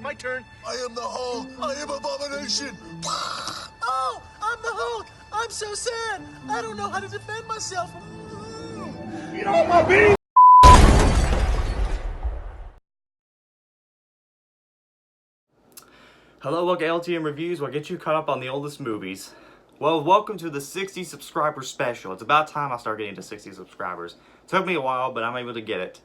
My turn. I am the Hulk. I am Abomination. Oh, I'm the Hulk. I'm so sad. I don't know how to defend myself. Get off my bean! Hello, welcome to LTM Reviews, where I get you caught up on the oldest movies. Well, welcome to the 60 subscriber special. It's about time I start getting to 60 subscribers. Took me a while, but I'm able to get it.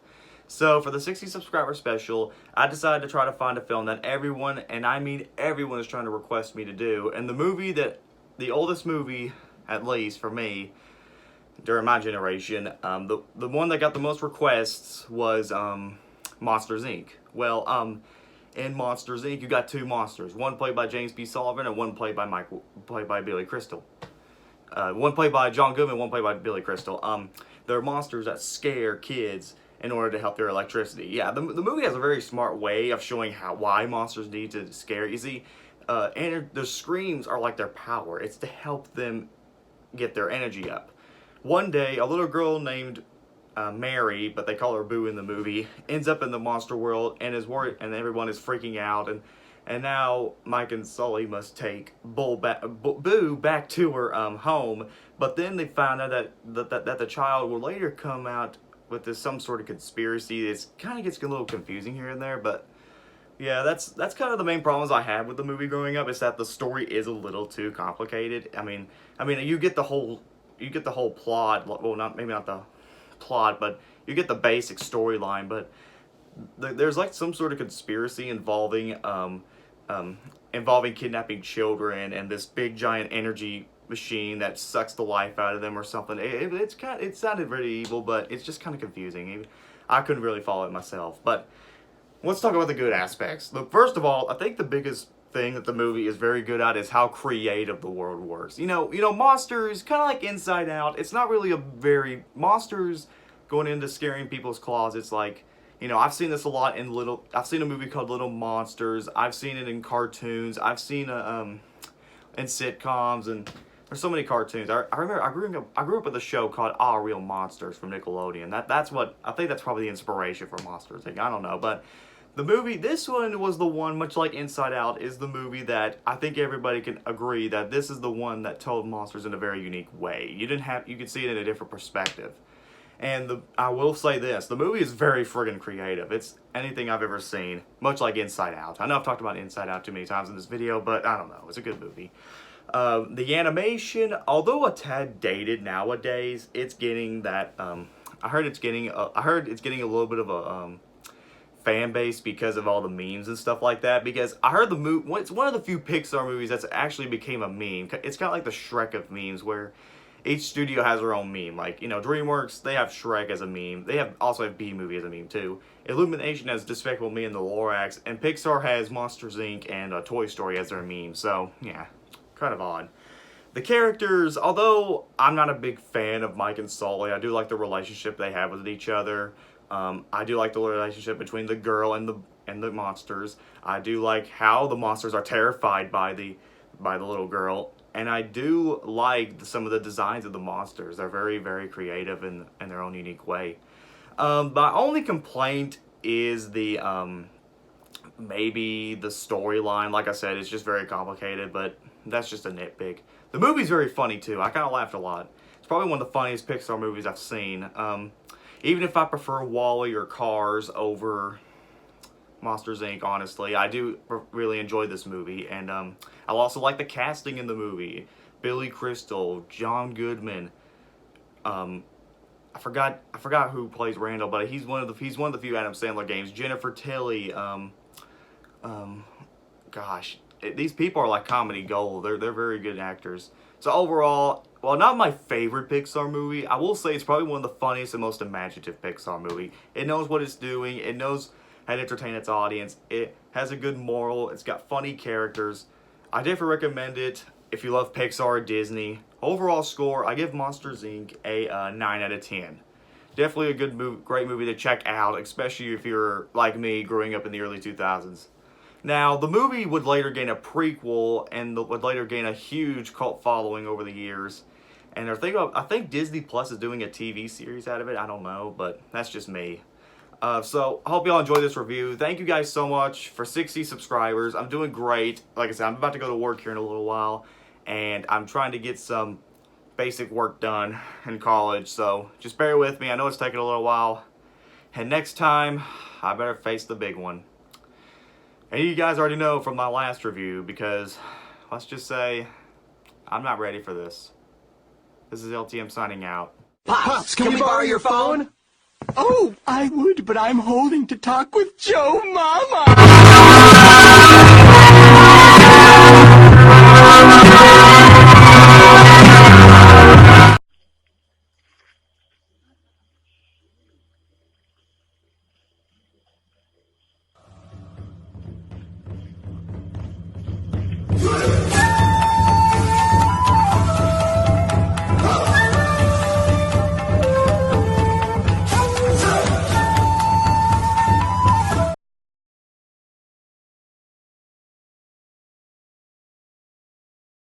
So, for the 60 subscriber special, I decided to try to find a film that everyone, and I mean everyone, is trying to request me to do. And the oldest movie, at least for me, during my generation, the one that got the most requests was Monsters, Inc. Well, in Monsters, Inc., you got two monsters. One played by James B. Sullivan and one played by Billy Crystal. One played by John Goodman, one played by Billy Crystal. They're monsters that scare kids in order to help their electricity. Yeah, the movie has a very smart way of showing why monsters need to scare. You see, and the screams are like their power. It's to help them get their energy up. One day, a little girl named Mary, but they call her Boo in the movie, ends up in the monster world and is worried, and everyone is freaking out, and now Mike and Sully must take Boo back to her home. But then they found out that the child will later come out with some sort of conspiracy. It kind of gets a little confusing here and there, but yeah, that's kind of the main problems I had with the movie growing up, is that the story is a little too complicated. I mean, you get the whole plot. Well, maybe not the plot, but you get the basic storyline. But there's like some sort of conspiracy involving kidnapping children and this big giant energy machine that sucks the life out of them or something. It sounded really evil, but it's just kind of confusing. I couldn't really follow it myself. But let's talk about the good aspects. First of all, I think the biggest thing that the movie is very good at is how creative the world works. You know, Monsters, kind of like Inside Out. It's not really Monsters going into scaring people's closets. Like, I've seen this a lot I've seen a movie called Little Monsters. I've seen it in cartoons. I've seen it in sitcoms, and there's so many cartoons. I remember I grew up with a show called Real Monsters from Nickelodeon. I think that's probably the inspiration for Monsters. I don't know, but this one was the one, much like Inside Out, is the movie that I think everybody can agree that this is the one that told monsters in a very unique way. You could see it in a different perspective. And I will say this, the movie is very friggin' creative. It's anything I've ever seen, much like Inside Out. I know I've talked about Inside Out too many times in this video, but I don't know, it's a good movie. The animation, although a tad dated nowadays, it's getting that, I heard it's getting a little bit of a fan base because of all the memes and stuff like that. Because I heard it's one of the few Pixar movies that's actually became a meme. It's kind of like the Shrek of memes, where each studio has their own meme. Like, DreamWorks, they have Shrek as a meme. They also have B-Movie as a meme too. Illumination has Despicable Me and the Lorax, and Pixar has Monsters, Inc. and Toy Story as their meme. So yeah, kind of odd. The characters, although I'm not a big fan of Mike and Sully, I do like the relationship they have with each other. I do like the relationship between the girl and the monsters. I do like how the monsters are terrified by the little girl, and I do like some of the designs of the monsters. They're very, very creative in their own unique way. My only complaint is maybe the storyline. Like I said, it's just very complicated, but that's just a nitpick. The movie's very funny too. I kind of laughed a lot. It's probably one of the funniest Pixar movies I've seen. Even if I prefer WALL-E or Cars over Monsters, Inc., honestly, I do really enjoy this movie. And I also like the casting in the movie. Billy Crystal, John Goodman. I forgot who plays Randall, but he's one of the few Adam Sandler games. Jennifer Tilly. These people are like comedy gold. They're very good actors. So overall, while not my favorite Pixar movie, I will say it's probably one of the funniest and most imaginative Pixar movie. It knows what it's doing. It knows how to entertain its audience. It has a good moral. It's got funny characters. I definitely recommend it if you love Pixar or Disney. Overall score, I give Monsters, Inc. a 9 out of 10. Definitely a good movie, great movie to check out, especially if you're like me, growing up in the early 2000s. Now, the movie would later gain a prequel and would later gain a huge cult following over the years. And I think Disney Plus is doing a TV series out of it. I don't know, but that's just me. So I hope y'all enjoyed this review. Thank you guys so much for 60 subscribers. I'm doing great. Like I said, I'm about to go to work here in a little while, and I'm trying to get some basic work done in college. So just bear with me. I know it's taking a little while. And next time, I better face the big one. And you guys already know from my last review, because let's just say I'm not ready for this. This is LTM signing out. Pops, can we borrow your phone? Oh, I would, but I'm holding to talk with Joe Mama.